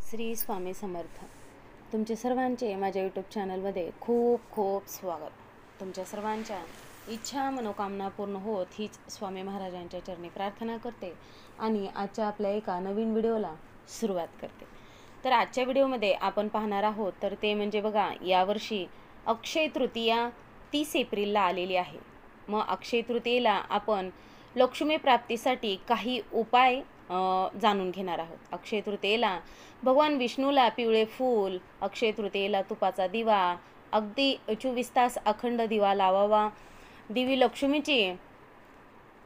श्री स्वामी समर्थ. तुमचे सर्वांचे माझ्या यूट्यूब चॅनलमध्ये खूप खूप स्वागत. तुमच्या सर्वांच्या इच्छा मनोकामना पूर्ण होत हीच स्वामी महाराजांच्या चरणी प्रार्थना करते आणि आजच्या आपल्या एका नवीन व्हिडिओला सुरुवात करते. तर आजच्या व्हिडिओमध्ये आपण पाहणार आहोत तर ते म्हणजे बघा, यावर्षी अक्षय तृतीया 30 एप्रिलला आलेली आहे. मग अक्षय तृतीयेला आपण लक्ष्मी प्राप्तीसाठी काही उपाय जाणून घेणार आहोत. अक्षय तृतीयेला भगवान विष्णूला पिवळे फूल, अक्षय तृतीयेला तुपाचा दिवा, अगदी 24 तास अखंड दिवा लावावा. देवी लक्ष्मीची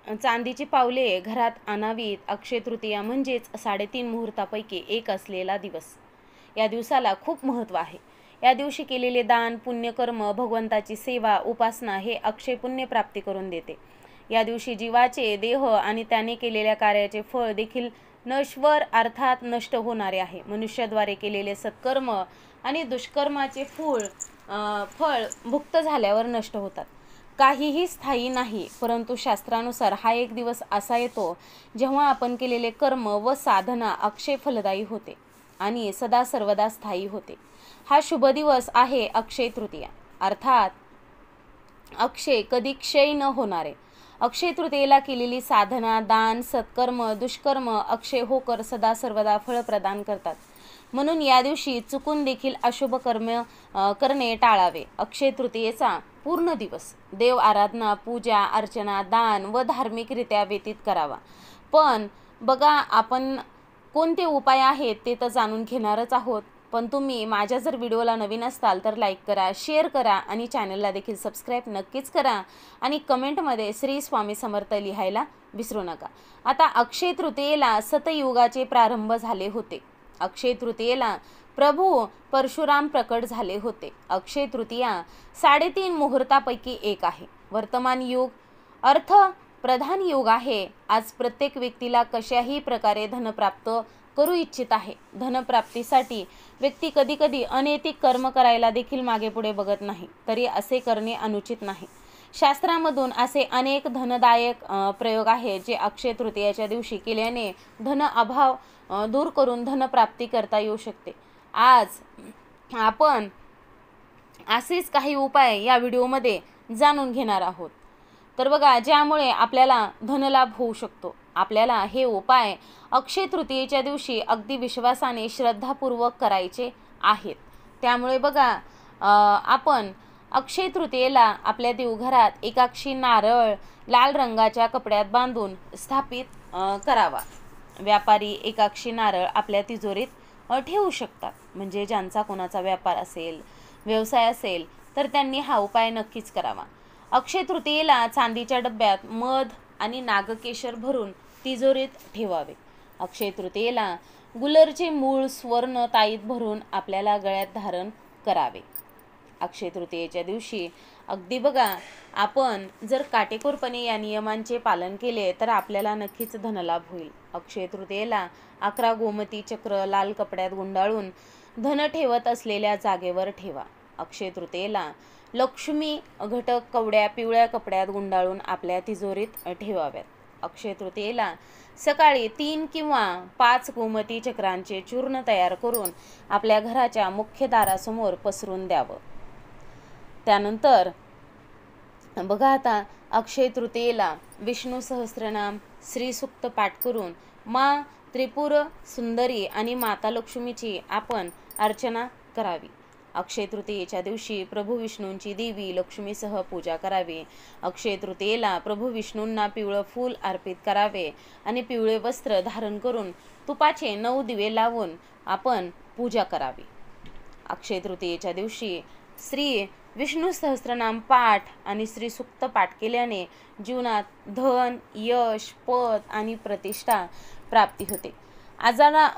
चांदीची पावले घरात आणावीत. अक्षय तृतीया म्हणजेच 3.5 मुहूर्तापैकी एक असलेला दिवस. या दिवसाला खूप महत्त्व आहे. या दिवशी केलेले दान, पुण्यकर्म, भगवंताची सेवा, उपासना हे अक्षय पुण्य प्राप्ती करून देते. या दिवशी जीवाचे देह आणि त्याने केलेल्या कार्याचे फळ देखील नश्वर अर्थात नष्ट होणारे आहे. मनुष्याद्वारे केलेले सत्कर्म आणि दुष्कर्माचे फळ भुक्त झाल्यावर नष्ट होतात. काहीही स्थायी नाही, परंतु शास्त्रानुसार हा एक दिवस असा येतो जेव्हा आपण केलेले कर्म व साधना अक्षय फलदायी होते आणि सदा सर्वदा स्थायी होते. हा शुभ दिवस आहे अक्षय तृतीया, अर्थात अक्षय कधी क्षय न होणारे. अक्षय तृतीयेला केलेली साधना, दान, सत्कर्म, दुष्कर्म अक्षय होकर सदा सर्वदा फळ प्रदान करतात. म्हणून या दिवशी चुकून देखील अशुभ कर्म करणे टाळावे. अक्षय तृतीयेचा पूर्ण दिवस देव आराधना, पूजा अर्चना, दान व धार्मिकरित्या व्यतीत करावा. पण बघा, आपण कोणते उपाय आहेत ते तर जाणून घेणारच आहोत. पण तुम्ही माझ्या जर व्हिडिओला नवीन असताल तर लाईक करा, शेअर करा आणि चॅनलला देखील सबस्क्राईब नक्कीच करा आणि कमेंटमध्ये श्री स्वामी समर्थ लिहायला विसरू नका. आता अक्षय तृतीयेला सतयुगाचे प्रारंभ झाले होते. अक्षय तृतीयेला प्रभू परशुराम प्रकट झाले होते. अक्षय तृतीया 3.5 मुहूर्तापैकी एक आहे. वर्तमान युग अर्थ प्रधान युग आहे. आज प्रत्येक व्यक्तीला कशाही प्रकारे धनप्राप्त करू इच्छित आहे. धनप्राप्तीसाठी व्यक्ती कधी कधी अनैतिक कर्म करायला देखील मागे पुढे बघत नाही, तरी असे करणे अनुचित नाही. शास्त्रामधून असे अनेक धनदायक प्रयोग आहेत जे अक्षय तृतीयाच्या दिवशी केल्याने धन अभाव दूर करून धनप्राप्ती करता येऊ शकते. आज आपण असेच काही उपाय या व्हिडिओमध्ये जाणून घेणार आहोत. तर बघा, ज्यामुळे आपल्याला धनलाभ होऊ शकतो. आपल्याला हे उपाय अक्षय तृतीयेच्या दिवशी अगदी विश्वासाने श्रद्धापूर्वक करायचे आहेत. त्यामुळे बघा, आपण अक्षय तृतीयेला आपल्या देवघरात एकाक्षी नारळ लाल रंगाच्या कपड्यात बांधून स्थापित करावा. व्यापारी एकाक्षी नारळ आपल्या तिजोरीत ठेवू शकतात. म्हणजे ज्यांचा कोणाचा व्यापार असेल, व्यवसाय असेल तर त्यांनी हा उपाय नक्कीच करावा. अक्षय तृतीयेला चांदीच्या डब्यात मध आणि नागकेशर भरून तिजोरीत ठेवावे. अक्षय तृतीयेला गुलरचे मूळ स्वर्ण ताईत भरून आपल्याला गळ्यात धारण करावे. अक्षय तृतीयेच्या दिवशी अगदी बघा, आपण जर काटेकोरपणे या नियमांचे पालन केले तर आपल्याला नक्कीच धनलाभ होईल. अक्षय तृतीयेला 11 गोमती चक्र लाल कपड्यात गुंडाळून धन ठेवत असलेल्या जागेवर ठेवा. अक्षय तृतीयेला लक्ष्मी घटक कवड्या पिवळ्या कपड्यात गुंडाळून आपल्या तिजोरीत ठेवाव्यात. अक्षय तृतीयेला सकाळी 3 किंवा 5 गोमती चक्रांचे चूर्ण तयार करून आपल्या घराच्या मुख्य दारासमोर पसरून द्यावं. त्यानंतर बघा, आता अक्षय तृतीयेला विष्णू सहस्त्रनाम, श्री सूक्त पाठ करून मा त्रिपुर सुंदरी आणि माता लक्ष्मीची आपण अर्चना करावी. अक्षय तृतीयेच्या दिवशी प्रभू विष्णूंची देवी लक्ष्मीसह पूजा करावी. अक्षय तृतीयेला प्रभू विष्णूंना पिवळं फूल अर्पित करावे आणि पिवळे वस्त्र धारण करून तुपाचे 9 दिवे लावून आपण पूजा करावी. अक्षय तृतीयेच्या दिवशी श्री विष्णू सहस्त्रनाम पाठ आणि श्री सूक्त पाठ केल्याने जीवनात धन, यश, पद आणि प्रतिष्ठा प्राप्ती होते.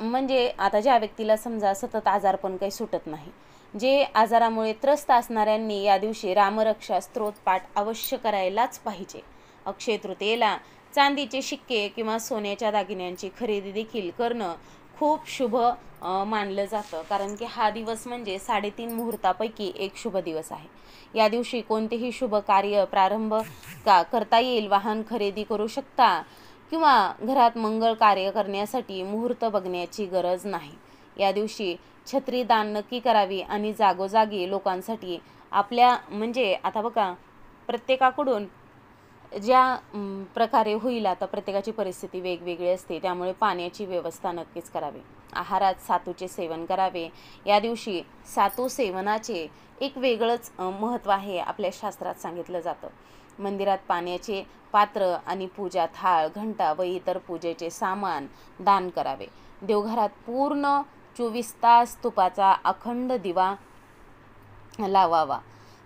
म्हणजे आता ज्या व्यक्तीला समजा सतत आजारपण काही सुटत नाही, जे आजारामुळे त्रस्त असणाऱ्यांनी या दिवशी रामरक्षा स्तोत्र पाठ अवश्य करायलाच पाहिजे. अक्षय तृतीयेला चांदीचे शिक्के किंवा सोन्याच्या दागिन्यांची खरेदी देखील करणं खूप शुभ मानलं जातं, कारण की हा दिवस म्हणजे 3.5 मुहूर्तापैकी एक शुभ दिवस आहे. या दिवशी कोणतेही शुभ कार्य प्रारंभ करता येईल. वाहन खरेदी करू शकता किंवा घरात मंगळ कार्य करण्यासाठी मुहूर्त बघण्याची गरज नाही. या दिवशी छत्री दान नक्की करावी आणि जागोजागी लोकांसाठी आपल्या म्हणजे आता बघा प्रत्येकाकडून ज्या प्रकारे होईल, आता प्रत्येकाची परिस्थिती वेगवेगळी असते, त्यामुळे पाण्याची व्यवस्था नक्कीच करावी. आहारात सातूचे सेवन करावे. या दिवशी सातू सेवनाचे एक वेगळंच महत्त्व आहे, आपल्या शास्त्रात सांगितलं जातं. मंदिरात पाण्याचे पात्र आणि पूजा थाळ, घंटा व इतर पूजेचे सामान दान करावे. देवघरात पूर्ण 24 तास तुपाचा अखंड दिवा लावावा.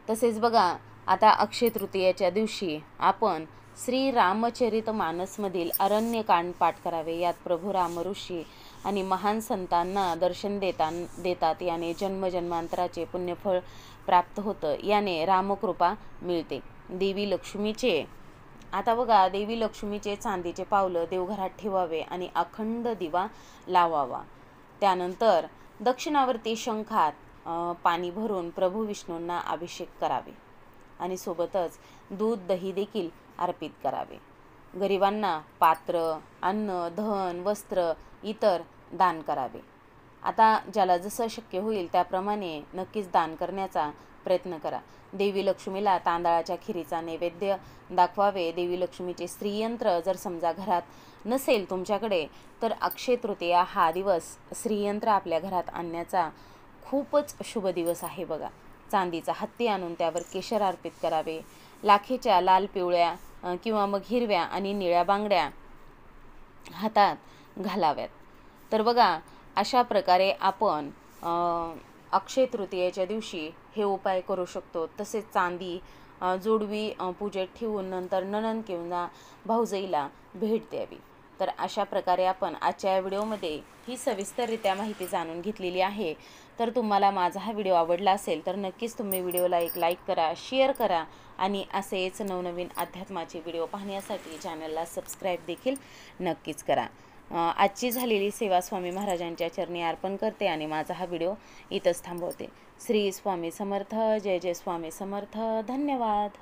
तसेच बघा आता अक्षय तृतीयेच्या दिवशी आपण श्री रामचरित मानसमधील अरण्यकांड पाठ करावे. यात प्रभू राम ऋषी आणि महान संतांना दर्शन देतात. याने जन्मजन्मांतराचे पुण्यफळ प्राप्त होतं. याने रामकृपा मिळते. देवी लक्ष्मीचे आता बघा देवी लक्ष्मीचे चांदीचे पावलं देवघरात ठेवावे आणि अखंड दिवा लावावा. त्यानंतर दक्षिणावर्ती शंखात पाणी भरून प्रभू विष्णूंना अभिषेक करावे आणि सोबतच दूध दही देखील अर्पित करावे. गरिबांना पात्र, अन्न, धन, वस्त्र इतर दान करावे. आता ज्याला जसं शक्य होईल त्याप्रमाणे नक्कीच दान करण्याचा प्रयत्न करा. देवी लक्ष्मीला तांदळाच्या खिरीचा नैवेद्य दाखवावे. देवी लक्ष्मीचे श्रीयंत्र जर समजा घरात नसेल तुमच्याकडे, तर अक्षय तृतीया हा दिवस श्रीयंत्र आपल्या घरात आणण्याचा खूपच शुभ दिवस आहे बघा. चांदीचा हत्ती आणून त्यावर केशर अर्पित करावे. लाखेच्या लाल, पिवळ्या किंवा मग हिरव्या आणि निळ्या बांगड्या हातात घालाव्यात. तर बघा अशा प्रकारे आपण अक्षय तृतीयेच्या दिवशी हे उपाय करू शकतो. तसेच चांदी जोडवी पूजेत ठेवून नंतर नणंद किंवा भाऊजाईला भेट द्यावी. तर अशा प्रकारे आपण आजच्या या व्हिडिओमध्ये ही सविस्तररित्या माहिती जाणून घेतलेली आहे. तर तुम्हाला माझा हा व्हिडिओ आवडला असेल तर नक्कीच तुम्ही व्हिडिओला एक लाईक करा, शेअर करा आणि असेच नवनवीन अध्यात्माचे व्हिडिओ पाहण्यासाठी चॅनलला सबस्क्राईब देखील नक्कीच करा. आजची झालेली सेवा स्वामी महाराजांच्या चरणी अर्पण करते आणि माझा हा व्हिडिओ इथंच थांबवते. श्री स्वामी समर्थ. जय जय स्वामी समर्थ. धन्यवाद.